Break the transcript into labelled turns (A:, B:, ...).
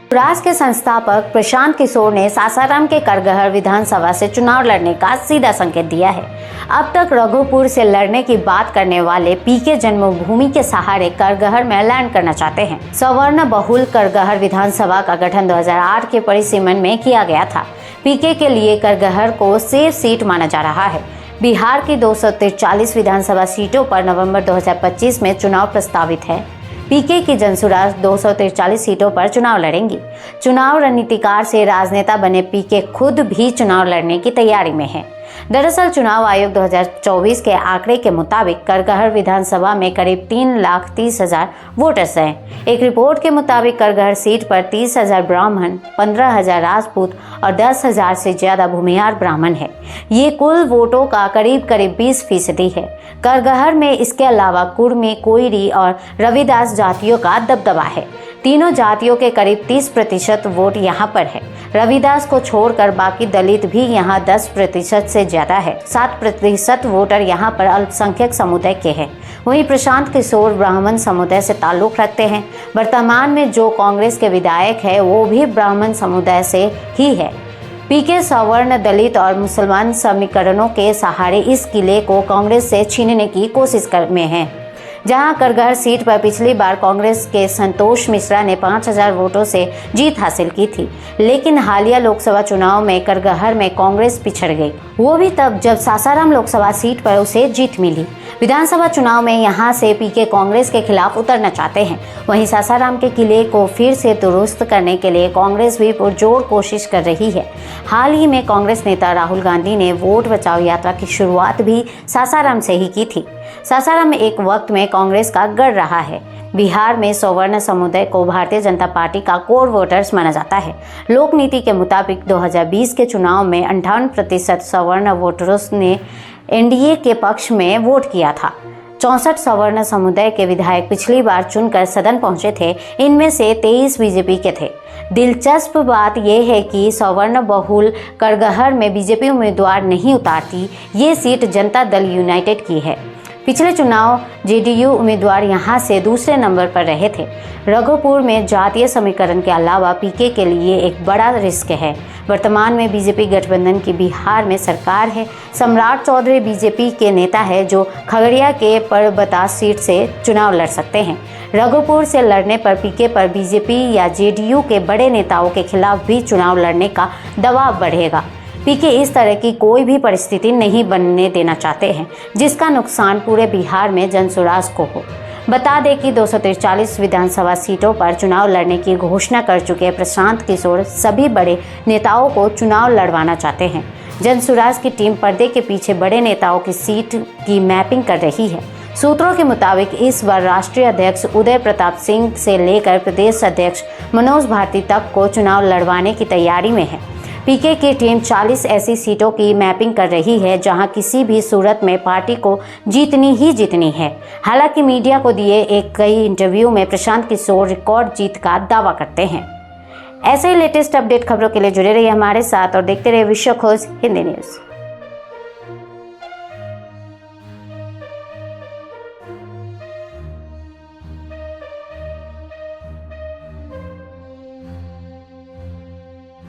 A: जंसुराज के संस्थापक प्रशांत किशोर ने सासाराम के करगहर विधानसभा से चुनाव लड़ने का सीधा संकेत दिया है। अब तक रघुपुर से लड़ने की बात करने वाले पीके जन्मभूमि के सहारे करगहर में लैंड करना चाहते हैं। सवर्ण बहुल करगहर विधानसभा का गठन 2008 के परिसीमन में किया गया था। पीके के लिए करगहर को सेफ सीट माना जा रहा है। बिहार की 243 विधानसभा सीटों पर नवंबर 2025 में चुनाव प्रस्तावित है। पीके की जंसुराज 243 सीटों पर चुनाव लड़ेंगी। चुनाव रणनीतिकार से राजनेता बने पीके खुद भी चुनाव लड़ने की तैयारी में है। दरअसल चुनाव आयोग 2024 के आंकड़े के मुताबिक करगहर विधानसभा में करीब 3,30,000 वोटर्स हैं। एक रिपोर्ट के मुताबिक करगहर सीट पर 30,000 ब्राह्मण, 15,000 राजपूत और 10,000 से ज्यादा भूमिहार ब्राह्मण है। ये कुल वोटों का करीब 20% है। करगहर में इसके अलावा कुर्मी, कोयरी और रविदास जातियों का दबदबा है। तीनों जातियों के करीब 30% वोट यहाँ पर है। रविदास को छोड़कर बाकी दलित भी यहाँ 10% से ज्यादा है। 7% वोटर यहाँ पर अल्पसंख्यक समुदाय के हैं। वहीं प्रशांत किशोर ब्राह्मण समुदाय से ताल्लुक रखते हैं। वर्तमान में जो कांग्रेस के विधायक है वो भी ब्राह्मण समुदाय से ही है। पीके सवर्ण, दलित और मुसलमान समीकरणों के सहारे इस किले को कांग्रेस से छीनने की कोशिश में है। जहां करगहर सीट पर पिछली बार कांग्रेस के संतोष मिश्रा ने 5,000 वोटों से जीत हासिल की थी, लेकिन हालिया लोकसभा चुनाव में करगहर में कांग्रेस पिछड़ गई, वो भी तब जब सासाराम लोकसभा सीट पर उसे जीत मिली। विधानसभा चुनाव में यहां से पीके कांग्रेस के खिलाफ उतरना चाहते हैं। वहीं सासाराम के किले को फिर से दुरुस्त करने के लिए कांग्रेस भी पुरजोर कोशिश कर रही है। हाल ही में कांग्रेस नेता राहुल गांधी ने वोट बचाओ यात्रा की शुरुआत भी सासाराम से ही की थी। सासाराम एक वक्त में कांग्रेस का गढ़ रहा है। बिहार में सवर्ण समुदाय को भारतीय जनता पार्टी का कोर वोटर्स माना जाता है। लोक नीति के मुताबिक 2020 के चुनाव में 58% सवर्ण वोटरों ने एनडीए के पक्ष में वोट किया था। 64 सवर्ण समुदाय के विधायक पिछली बार चुनकर सदन पहुंचे थे। इनमें से 23 बीजेपी के थे। दिलचस्प बात यह है कि सवर्ण बहुल करगहर में बीजेपी उम्मीदवार नहीं उतारती। ये सीट जनता दल यूनाइटेड की है। पिछले चुनाव जेडीयू उम्मीदवार यहां से दूसरे नंबर पर रहे थे। रघुपुर में जातीय समीकरण के अलावा पीके के लिए एक बड़ा रिस्क है। वर्तमान में बीजेपी गठबंधन की बिहार में सरकार है। सम्राट चौधरी बीजेपी के नेता है जो खगड़िया के परबतास सीट से चुनाव लड़ सकते हैं। रघुपुर से लड़ने पर पीके पर बीजेपी या जेडीयू के बड़े नेताओं के खिलाफ भी चुनाव लड़ने का दबाव बढ़ेगा। पीके इस तरह की कोई भी परिस्थिति नहीं बनने देना चाहते हैं जिसका नुकसान पूरे बिहार में जंसुराज को हो। बता दें कि 243 विधानसभा सीटों पर चुनाव लड़ने की घोषणा कर चुके प्रशांत किशोर सभी बड़े नेताओं को चुनाव लड़वाना चाहते हैं। जंसुराज की टीम पर्दे के पीछे बड़े नेताओं की सीट की मैपिंग कर रही है। सूत्रों के मुताबिक इस बार राष्ट्रीय अध्यक्ष उदय प्रताप सिंह से लेकर प्रदेश अध्यक्ष मनोज भारती तक को चुनाव लड़वाने की तैयारी में है। पीके की टीम 40 ऐसी सीटों की मैपिंग कर रही है जहां किसी भी सूरत में पार्टी को जीतनी ही जीतनी है। हालांकि मीडिया को दिए एक कई इंटरव्यू में प्रशांत किशोर रिकॉर्ड जीत का दावा करते हैं। ऐसे ही लेटेस्ट अपडेट खबरों के लिए जुड़े रहिए हमारे साथ और देखते रहिए विश्व खोज हिंदी न्यूज़।